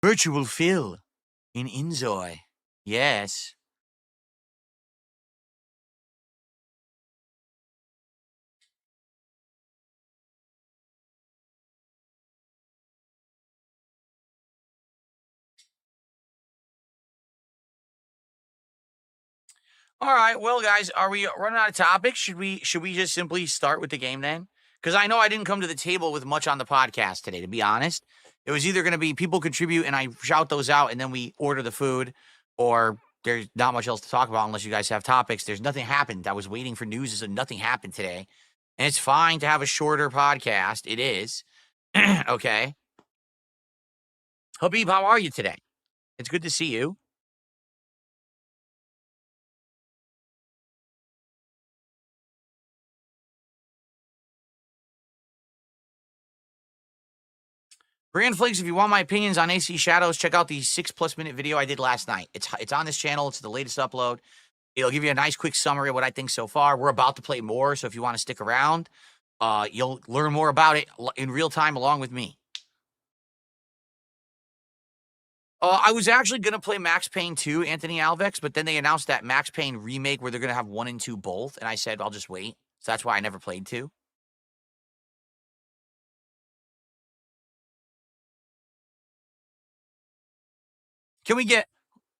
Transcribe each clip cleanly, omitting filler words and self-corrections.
Virtual Phil in Inzoy. Yes. All right. Well, guys, are we running out of topics? Should we just simply start with the game then? Because I know I didn't come to the table with much on the podcast today, to be honest. It was either going to be people contribute and I shout those out and then we order the food, or there's not much else to talk about unless you guys have topics. There's nothing happened. I was waiting for news and nothing happened today. And it's fine to have a shorter podcast. It is. Okay. Habib, how are you today? It's good to see you. Grand Flakes, if you want my opinions on AC Shadows, check out the 6+ minute video I did last night. It's on this channel. It's the latest upload. It'll give you a nice quick summary of what I think so far. We're about to play more, so if you want to stick around, you'll learn more about it in real time along with me. I was actually going to play Max Payne 2, Anthony Alvex, but then they announced that Max Payne remake where they're going to have 1 and 2 both, and I said, I'll just wait. So that's why I never played 2. Can we get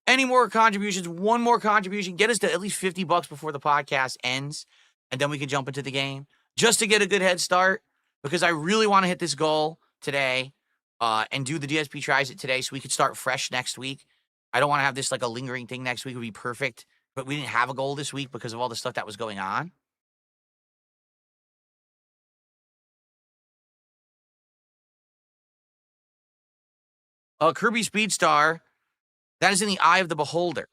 any more contributions? One more contribution. Get us to at least $50 before the podcast ends, and then we can jump into the game just to get a good head start, because I really want to hit this goal today and do the DSP tries it today so we could start fresh next week. I don't want to have this like a lingering thing next week. It would be perfect, but we didn't have a goal this week because of all the stuff that was going on. Kirby Speedstar, that is in the eye of the beholder,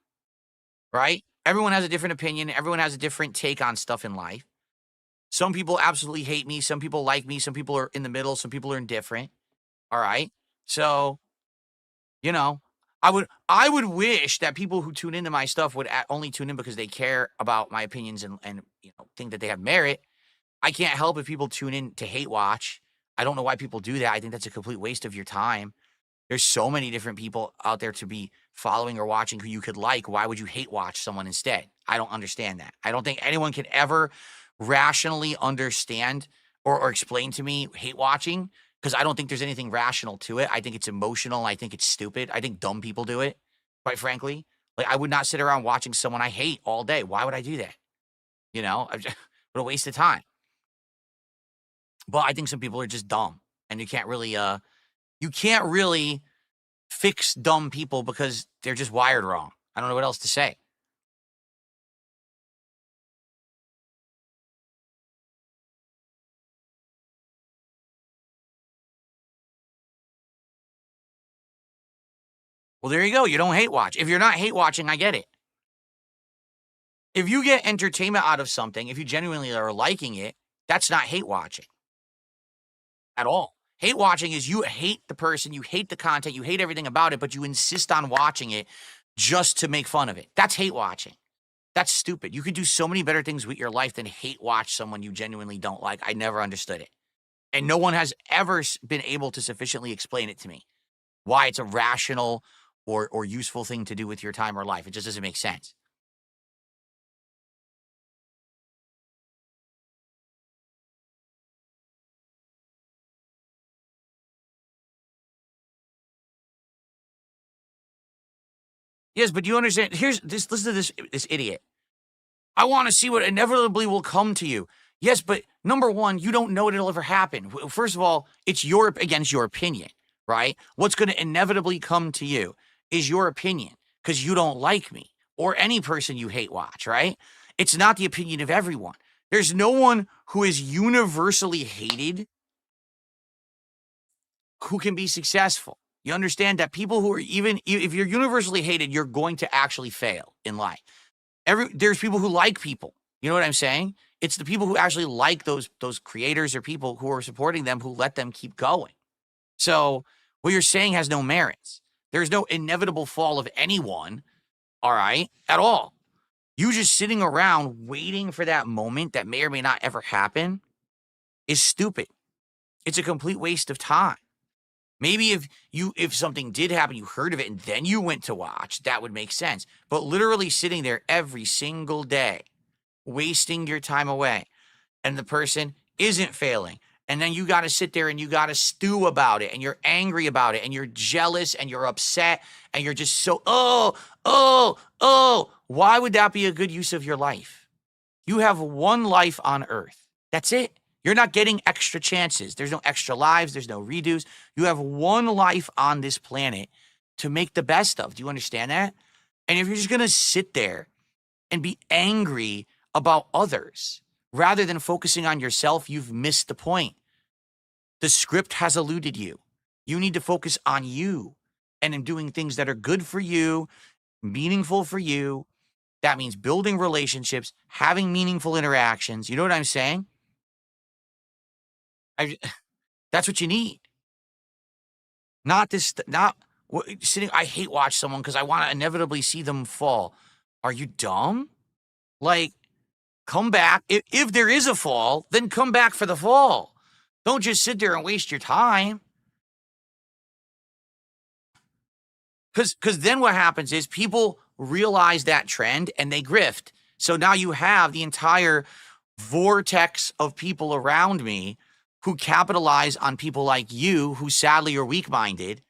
right? Everyone has a different opinion. Everyone has a different take on stuff in life. Some people absolutely hate me. Some people like me. Some people are in the middle. Some people are indifferent. All right. So, you know, I would wish that people who tune into my stuff would only tune in because they care about my opinions and think that they have merit. I can't help if people tune in to hate watch. I don't know why people do that. I think that's a complete waste of your time. There's so many different people out there to be following or watching who you could like. Why would you hate watch someone instead? I don't understand that. I don't think anyone can ever rationally understand or explain to me hate watching, because I don't think there's anything rational to it. I think it's emotional. I think it's stupid. I think dumb people do it, quite frankly. Like, I would not sit around watching someone I hate all day. Why would I do that? What a waste of time. But I think some people are just dumb, and you can't really fix dumb people because they're just wired wrong. I don't know what else to say. Well, there you go. You don't hate watch. If you're not hate watching, I get it. If you get entertainment out of something, if you genuinely are liking it, that's not hate watching at all. Hate watching is you hate the person, you hate the content, you hate everything about it, but you insist on watching it just to make fun of it. That's hate watching. That's stupid. You could do so many better things with your life than hate watch someone you genuinely don't like. I never understood it. And no one has ever been able to sufficiently explain it to me, why it's a rational or useful thing to do with your time or life. It just doesn't make sense. Yes, but you understand, listen to this idiot. I want to see what inevitably will come to you. Yes, but number one, you don't know it'll ever happen. First of all, it's your opinion, right? What's going to inevitably come to you is your opinion, because you don't like me or any person you hate watch, right? It's not the opinion of everyone. There's no one who is universally hated who can be successful. You understand that people who are if you're universally hated, you're going to actually fail in life. There's people who like people. You know what I'm saying? It's the people who actually like those creators or people who are supporting them who let them keep going. So what you're saying has no merits. There's no inevitable fall of anyone, all right, at all. You just sitting around waiting for that moment that may or may not ever happen is stupid. It's a complete waste of time. Maybe if something did happen, you heard of it, and then you went to watch, that would make sense. But literally sitting there every single day, wasting your time away, and the person isn't failing. And then you got to sit there and you got to stew about it, and you're angry about it, and you're jealous, and you're upset, and you're just so, oh. Why would that be a good use of your life? You have one life on earth. That's it. You're not getting extra chances. There's no extra lives. There's no redos. You have one life on this planet to make the best of. Do you understand that? And if you're just going to sit there and be angry about others rather than focusing on yourself, you've missed the point. The script has eluded you. You need to focus on you and in doing things that are good for you, meaningful for you. That means building relationships, having meaningful interactions. You know what I'm saying? That's what you need. Not sitting. I hate watch someone because I want to inevitably see them fall. Are you dumb? Like, come back. If there is a fall, then come back for the fall. Don't just sit there and waste your time. Because then what happens is people realize that trend and they grift. So now you have the entire vortex of people around me who capitalize on people like you, who sadly are weak-minded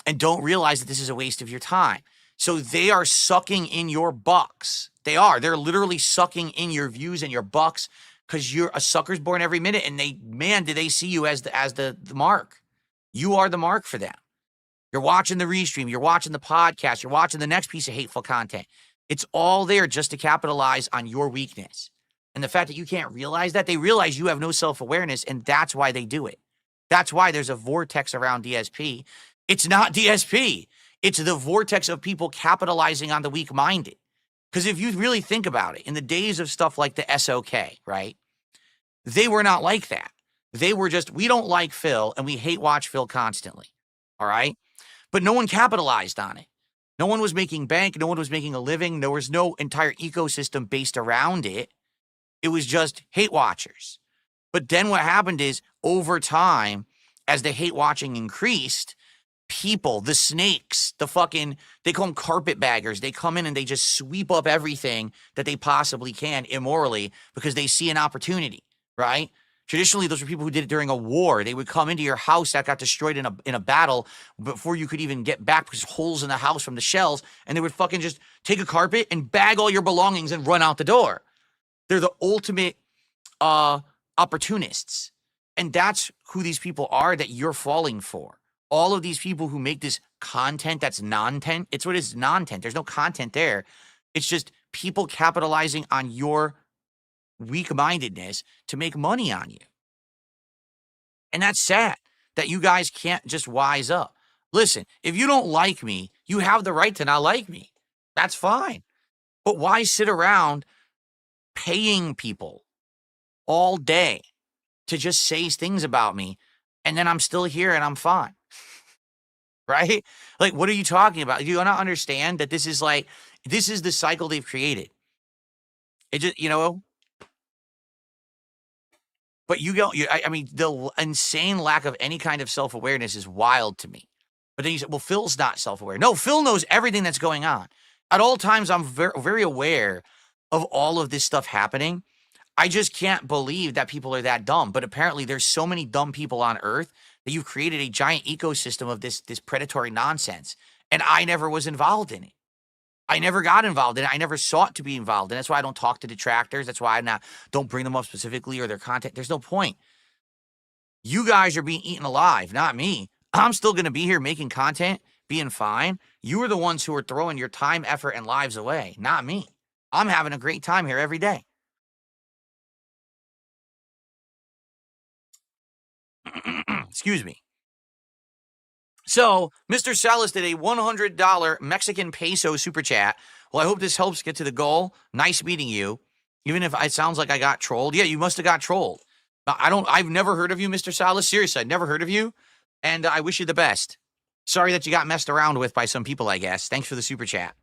and don't realize that this is a waste of your time. So they are sucking in your bucks. They are. They're literally sucking in your views and your bucks because you're a sucker's born every minute, and do they see you as the mark. You are the mark for them. You're watching the restream, you're watching the podcast, you're watching the next piece of hateful content. It's all there just to capitalize on your weakness. And the fact that you can't realize that, they realize you have no self-awareness, and that's why they do it. That's why there's a vortex around DSP. It's not DSP. It's the vortex of people capitalizing on the weak-minded. Because if you really think about it, in the days of stuff like the SOK, right, they were not like that. They were just, we don't like Phil, and we hate watch Phil constantly, all right? But no one capitalized on it. No one was making bank. No one was making a living. There was no entire ecosystem based around it. It was just hate watchers. But then what happened is, over time, as the hate watching increased, people, the snakes, they call them carpetbaggers. They come in and they just sweep up everything that they possibly can immorally because they see an opportunity, right? Traditionally, those were people who did it during a war. They would come into your house that got destroyed in a battle before you could even get back because holes in the house from the shells, and they would fucking just take a carpet and bag all your belongings and run out the door. They're the ultimate opportunists. And that's who these people are that you're falling for. All of these people who make this content that's non-tent, it's what is non-tent. There's no content there. It's just people capitalizing on your weak-mindedness to make money on you. And that's sad that you guys can't just wise up. Listen, if you don't like me, you have the right to not like me. That's fine. But why sit around paying people all day to just say things about me, and then I'm still here and I'm fine? Right? Like, what are you talking about? Do you not understand that this is the cycle they've created? It just, but the insane lack of any kind of self-awareness is wild to me. But then you say, well, Phil's not self-aware. No, Phil knows everything that's going on. At all times, I'm very, very aware of all of this stuff happening. I just can't believe that people are that dumb. But apparently there's so many dumb people on Earth that you've created a giant ecosystem of this predatory nonsense. And I never was involved in it. I never got involved in it. I never sought to be involved in it. That's why I don't talk to detractors. That's why don't bring them up specifically or their content. There's no point. You guys are being eaten alive, not me. I'm still going to be here making content, being fine. You are the ones who are throwing your time, effort, and lives away, not me. I'm having a great time here every day. Excuse me. So, Mr. Salas did a $100 Mexican peso super chat. Well, I hope this helps get to the goal. Nice meeting you. Even if it sounds like I got trolled. Yeah, you must have got trolled. I've never heard of you, Mr. Salas. Seriously, I've never heard of you. And I wish you the best. Sorry that you got messed around with by some people, I guess. Thanks for the super chat.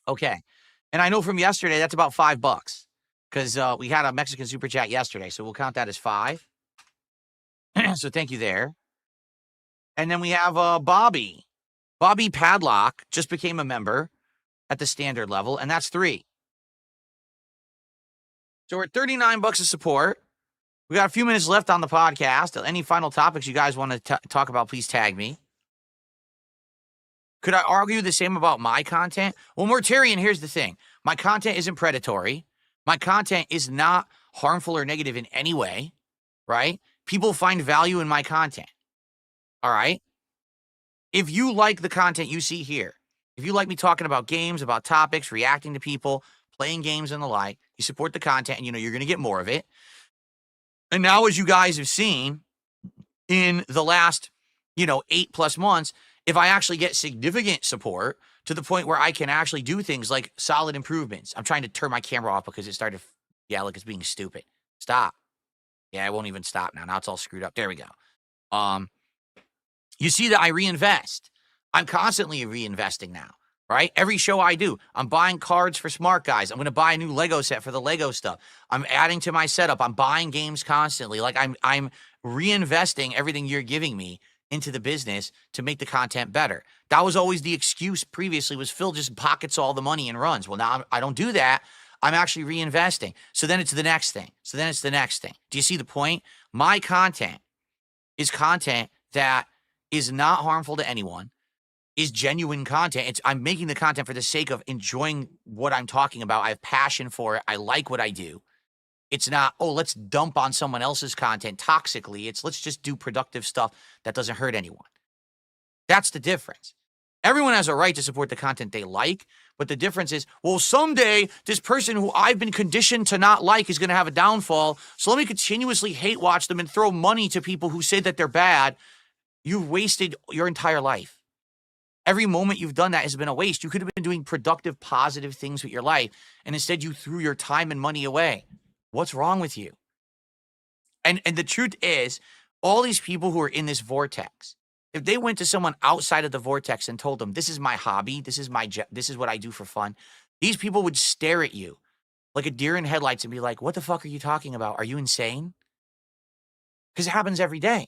Okay. And I know from yesterday, that's about $5. Because we had a Mexican super chat yesterday. So we'll count that as 5. So thank you there. And then we have Bobby. Bobby Padlock just became a member at the standard level, and that's 3. So we're at $39 of support. We got a few minutes left on the podcast. Any final topics you guys want to talk about, please tag me. Could I argue the same about my content? Well, Mortarian, here's the thing. My content isn't predatory. My content is not harmful or negative in any way, right? People find value in my content, all right? If you like the content you see here, if you like me talking about games, about topics, reacting to people, playing games and the like, you support the content and you know you're going to get more of it. And now, as you guys have seen in the last, 8+ months, if I actually get significant support to the point where I can actually do things like solid improvements. I'm trying to turn my camera off because it started, like it's being stupid. Stop. Yeah, I won't even stop now. Now it's all screwed up. There we go. You see that I reinvest. I'm constantly reinvesting now, right? Every show I do, I'm buying cards for smart guys. I'm going to buy a new Lego set for the Lego stuff. I'm adding to my setup. I'm buying games constantly. Like I'm reinvesting everything you're giving me into the business to make the content better. That was always the excuse previously, was Phil just pockets all the money and runs. Well, now I don't do that. I'm actually reinvesting. So then it's the next thing. Do you see the point? My content is content that is not harmful to anyone, is genuine content. I'm making the content for the sake of enjoying what I'm talking about. I have passion for it. I like what I do. It's not, let's dump on someone else's content toxically. It's let's just do productive stuff that doesn't hurt anyone. That's the difference. Everyone has a right to support the content they like, but the difference is, well, someday this person who I've been conditioned to not like is going to have a downfall, so let me continuously hate watch them and throw money to people who say that they're bad. You've wasted your entire life. Every moment you've done that has been a waste. You could have been doing productive, positive things with your life, and instead you threw your time and money away. What's wrong with you? And the truth is, all these people who are in this vortex, if they went to someone outside of the vortex and told them, this is my hobby, this is what I do for fun, these people would stare at you like a deer in headlights and be like, what the fuck are you talking about? Are you insane? Because it happens every day.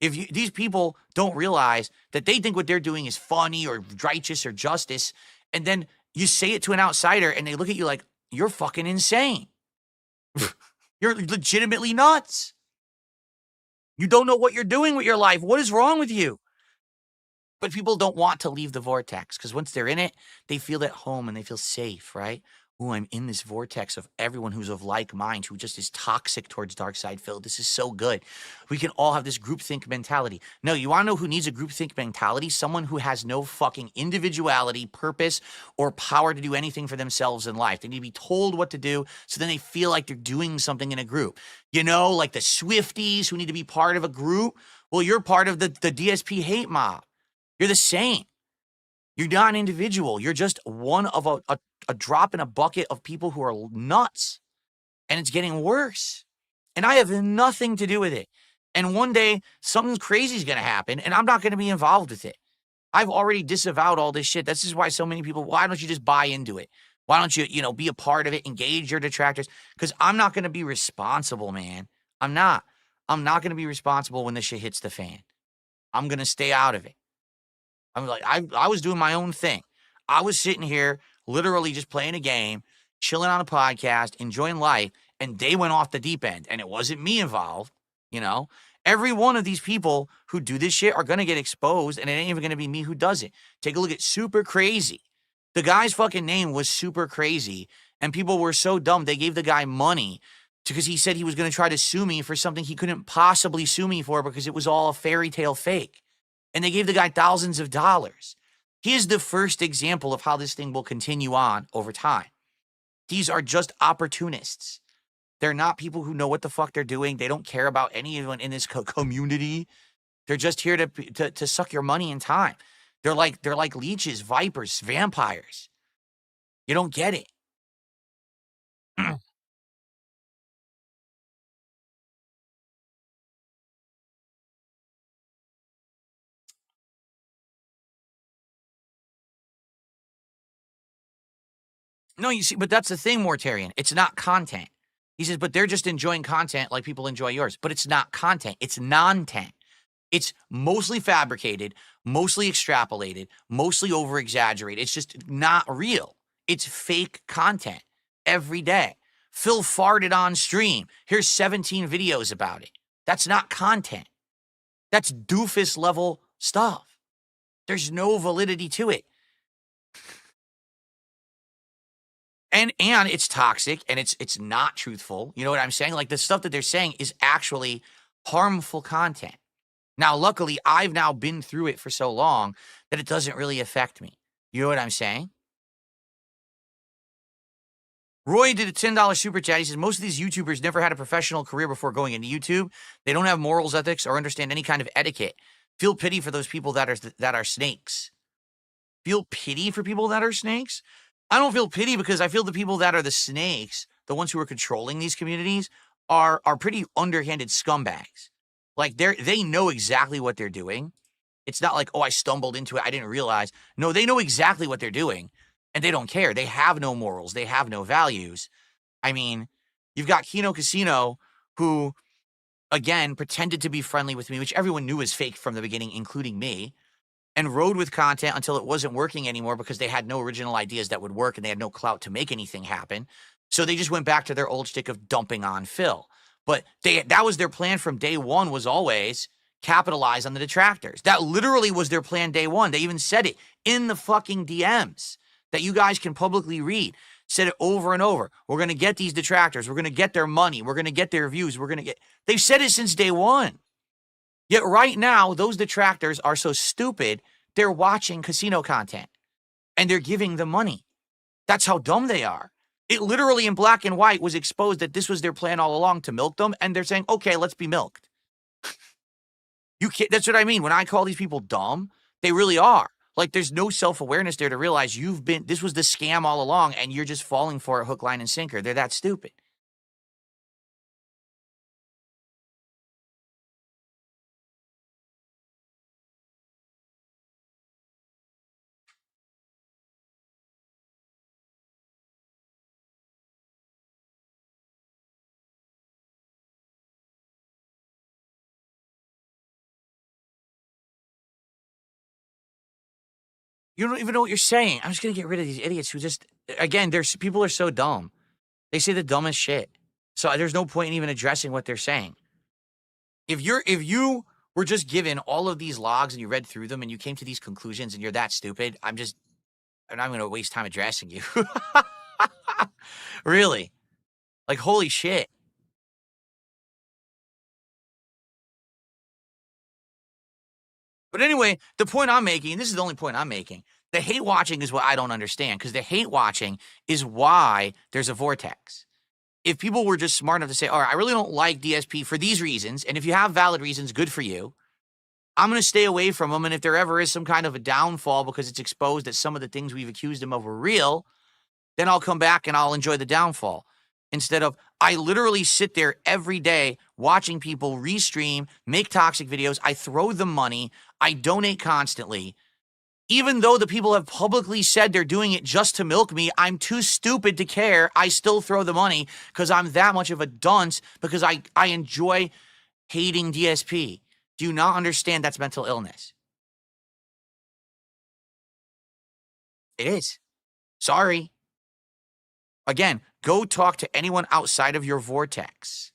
These people don't realize that they think what they're doing is funny or righteous or justice, and then you say it to an outsider and they look at you like, you're fucking insane. You're legitimately nuts. You don't know what you're doing with your life. What is wrong with you? But people don't want to leave the vortex because once they're in it, they feel at home and they feel safe, right? Oh, I'm in this vortex of everyone who's of like mind, who just is toxic towards dark side Phil. This is so good. We can all have this groupthink mentality. No, you want to know who needs a groupthink mentality? Someone who has no fucking individuality, purpose, or power to do anything for themselves in life. They need to be told what to do, so then they feel like they're doing something in a group. Like the Swifties who need to be part of a group. Well, you're part of the DSP hate mob. You're the same. You're not an individual. You're just one of a drop in a bucket of people who are nuts. And it's getting worse. And I have nothing to do with it. And one day, something crazy is going to happen, and I'm not going to be involved with it. I've already disavowed all this shit. This is why so many people, why don't you just buy into it? Why don't you, be a part of it, engage your detractors? Because I'm not going to be responsible, man. I'm not going to be responsible when this shit hits the fan. I'm going to stay out of it. I'm like, I was doing my own thing. I was sitting here literally just playing a game, chilling on a podcast, enjoying life, and they went off the deep end, and it wasn't me involved, Every one of these people who do this shit are going to get exposed, and it ain't even going to be me who does it. Take a look at Super Crazy. The guy's fucking name was Super Crazy, and people were so dumb, they gave the guy money because he said he was going to try to sue me for something he couldn't possibly sue me for because it was all a fairy tale fake. And they gave the guy thousands of dollars. He is the first example of how this thing will continue on over time. These are just opportunists. They're not people who know what the fuck they're doing. They don't care about anyone in this community. They're just here to suck your money and time. They're like leeches, vipers, vampires. You don't get it. No, you see, but that's the thing, Mortarian. It's not content. He says, but they're just enjoying content like people enjoy yours. But it's not content. It's non-tent. It's mostly fabricated, mostly extrapolated, mostly over-exaggerated. It's just not real. It's fake content every day. Phil farted on stream. Here's 17 videos about it. That's not content. That's doofus level stuff. There's no validity to it. And it's toxic and it's not truthful. You know what I'm saying? Like the stuff that they're saying is actually harmful content. Now, luckily, I've now been through it for so long that it doesn't really affect me. You know what I'm saying? Roy did a $10 super chat. He says, most of these YouTubers never had a professional career before going into YouTube. They don't have morals, ethics, or understand any kind of etiquette. Feel pity for those people that are snakes. Feel pity for people that are snakes? I don't feel pity because I feel the people that are the snakes, the ones who are controlling these communities, are pretty underhanded scumbags. Like they know exactly what they're doing. It's not like, oh, I stumbled into it, I didn't realize. No, they know exactly what they're doing, and they don't care. They have no morals. They have no values. I mean, you've got Kino Casino, who, again, pretended to be friendly with me, which everyone knew was fake from the beginning, including me, and rode with content until it wasn't working anymore because they had no original ideas that would work and they had no clout to make anything happen. So they just went back to their old shtick of dumping on Phil. But that was their plan from day one, was always capitalize on the detractors. That literally was their plan day one. They even said it in the fucking DMs that you guys can publicly read. Said it over and over. We're going to get these detractors. We're going to get their money. We're going to get their views. They've said it since day one. Yet right now, those detractors are so stupid, they're watching casino content and they're giving them money. That's how dumb they are. It literally in black and white was exposed that this was their plan all along, to milk them. And they're saying, okay, let's be milked. You can't, that's what I mean. When I call these people dumb, they really are. Like there's no self-awareness there to realize this was the scam all along and you're just falling for it hook, line, and sinker. They're that stupid. You don't even know what you're saying. I'm just going to get rid of these idiots who just, again, people are so dumb. They say the dumbest shit. So there's no point in even addressing what they're saying. If you were just given all of these logs and you read through them and you came to these conclusions and you're that stupid, I'm not going to waste time addressing you. Really? Like, holy shit. But anyway, the point I'm making, and this is the only point I'm making, the hate watching is what I don't understand, because the hate watching is why there's a vortex. If people were just smart enough to say, all right, I really don't like DSP for these reasons, and if you have valid reasons, good for you, I'm going to stay away from them, and if there ever is some kind of a downfall because it's exposed that some of the things we've accused him of were real, then I'll come back and I'll enjoy the downfall. Instead of, I literally sit there every day watching people restream, make toxic videos. I throw them money. I donate constantly. Even though the people have publicly said they're doing it just to milk me, I'm too stupid to care. I still throw the money because I'm that much of a dunce, because I enjoy hating DSP. Do you not understand that's mental illness? It is. Sorry. Again, go talk to anyone outside of your vortex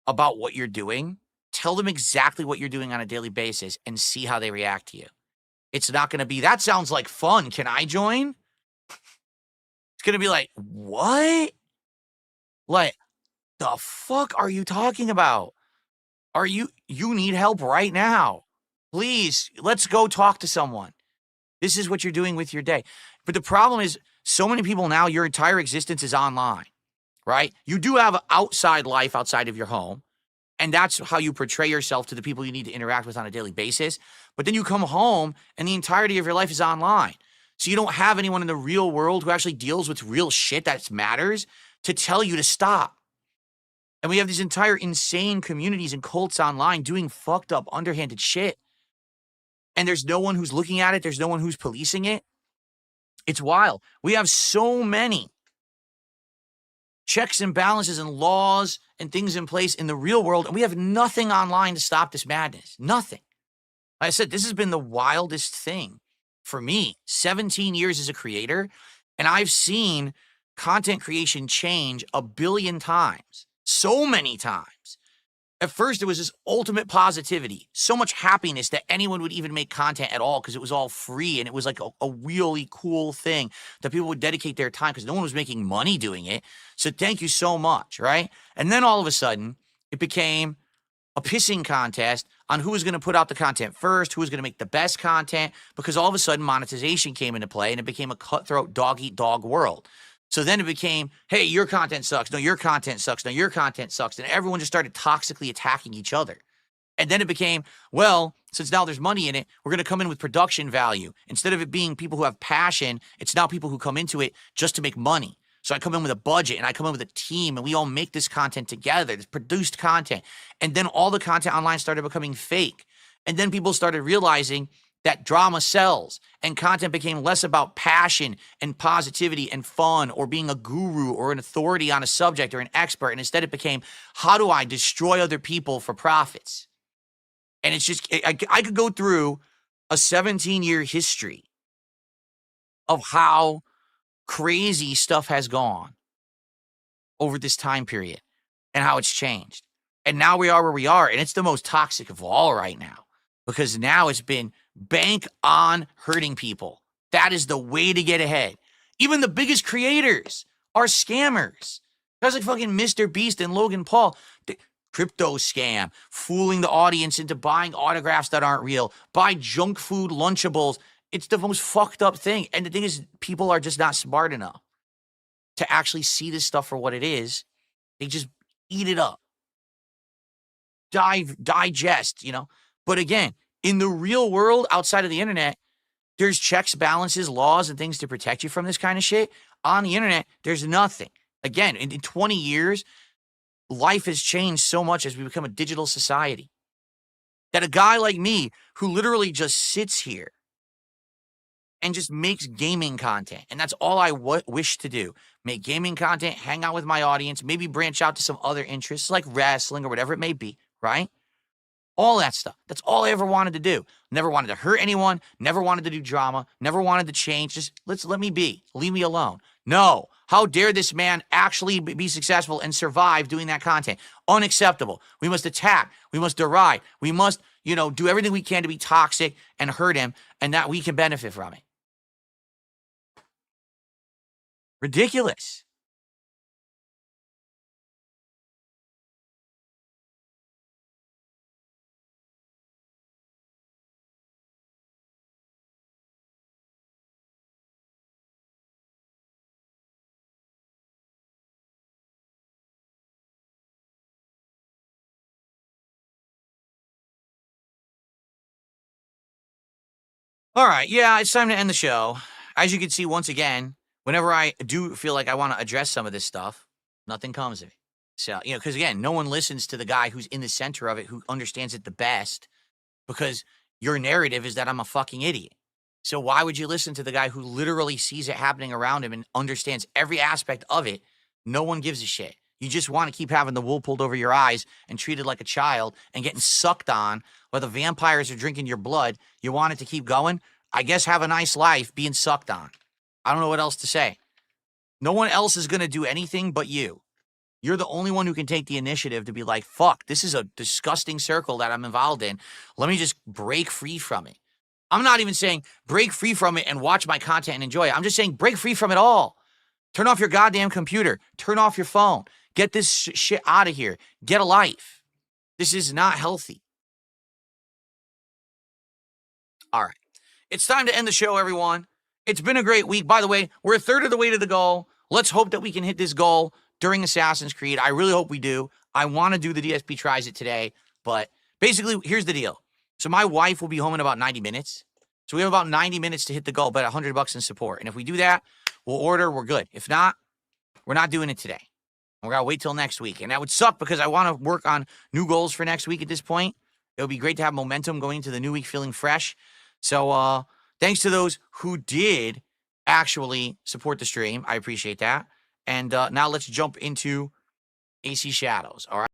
about what you're doing. Tell them exactly what you're doing on a daily basis and see how they react to you. It's not going to be, that sounds like fun. Can I join? It's going to be like, what? Like, the fuck are you talking about? You need help right now. Please, let's go talk to someone. This is what you're doing with your day. But the problem is, so many people now, your entire existence is online, right? You do have an outside life outside of your home, and that's how you portray yourself to the people you need to interact with on a daily basis. But then you come home, and the entirety of your life is online. So you don't have anyone in the real world who actually deals with real shit that matters to tell you to stop. And we have these entire insane communities and cults online doing fucked up, underhanded shit. And there's no one who's looking at it. There's no one who's policing it. It's wild. We have so many checks and balances and laws and things in place in the real world, and we have nothing online to stop this madness. Nothing. Like I said, this has been the wildest thing for me. 17 years as a creator, and I've seen content creation change a billion times. So many times. At first, it was this ultimate positivity, so much happiness that anyone would even make content at all because it was all free and it was like a really cool thing that people would dedicate their time because no one was making money doing it. So thank you so much, right? And then all of a sudden, it became a pissing contest on who was going to put out the content first, who was going to make the best content, because all of a sudden monetization came into play and it became a cutthroat dog-eat-dog world. So then it became, hey, your content sucks. No, your content sucks. No, your content sucks. And everyone just started toxically attacking each other. And then it became, well, since now there's money in it, we're going to come in with production value. Instead of it being people who have passion, it's now people who come into it just to make money. So I come in with a budget and I come in with a team and we all make this content together, this produced content. And then all the content online started becoming fake. And then people started realizing that drama sells and content became less about passion and positivity and fun or being a guru or an authority on a subject or an expert. And instead it became, how do I destroy other people for profits? And it's just, I could go through a 17-year history of how crazy stuff has gone over this time period and how it's changed. And now we are where we are. And it's the most toxic of all right now because now it's been bank on hurting people. That is the way to get ahead. Even the biggest creators are scammers. Guys like fucking Mr. Beast and Logan Paul. The crypto scam, fooling the audience into buying autographs that aren't real, buy junk food Lunchables. It's the most fucked up thing. And the thing is, people are just not smart enough to actually see this stuff for what it is. They just eat it up. Digest, you know. But again, in the real world, outside of the internet, there's checks, balances, laws, and things to protect you from this kind of shit. On the internet, there's nothing. Again, in 20 years, life has changed so much as we become a digital society that a guy like me who literally just sits here and just makes gaming content, and that's all I wish to do. Make gaming content, hang out with my audience, maybe branch out to some other interests like wrestling or whatever it may be, right? All that stuff. That's all I ever wanted to do. Never wanted to hurt anyone. Never wanted to do drama. Never wanted to change. Just let me be. Leave me alone. No. How dare this man actually be successful and survive doing that content? Unacceptable. We must attack. We must deride. We must, do everything we can to be toxic and hurt him and that we can benefit from it. Ridiculous. All right. Yeah, it's time to end the show. As you can see, once again, whenever I do feel like I want to address some of this stuff, nothing comes of it. So, because again, no one listens to the guy who's in the center of it, who understands it the best, because your narrative is that I'm a fucking idiot. So why would you listen to the guy who literally sees it happening around him and understands every aspect of it? No one gives a shit. You just want to keep having the wool pulled over your eyes and treated like a child and getting sucked on while the vampires are drinking your blood. You want it to keep going? I guess have a nice life being sucked on. I don't know what else to say. No one else is going to do anything but you. You're the only one who can take the initiative to be like, fuck, this is a disgusting circle that I'm involved in. Let me just break free from it. I'm not even saying break free from it and watch my content and enjoy it. I'm just saying break free from it all. Turn off your goddamn computer. Turn off your phone. Get this shit out of here. Get a life. This is not healthy. All right. It's time to end the show, everyone. It's been a great week. By the way, we're a third of the way to the goal. Let's hope that we can hit this goal during Assassin's Creed. I really hope we do. I want to do the DSP Tries It today, but basically, here's the deal. So my wife will be home in about 90 minutes. So we have about 90 minutes to hit the goal, but $100 in support. And if we do that, we'll order, we're good. If not, we're not doing it today. We're going to wait till next week. And that would suck because I want to work on new goals for next week at this point. It would be great to have momentum going into the new week feeling fresh. So thanks to those who did actually support the stream. I appreciate that. And now let's jump into AC Shadows. All right.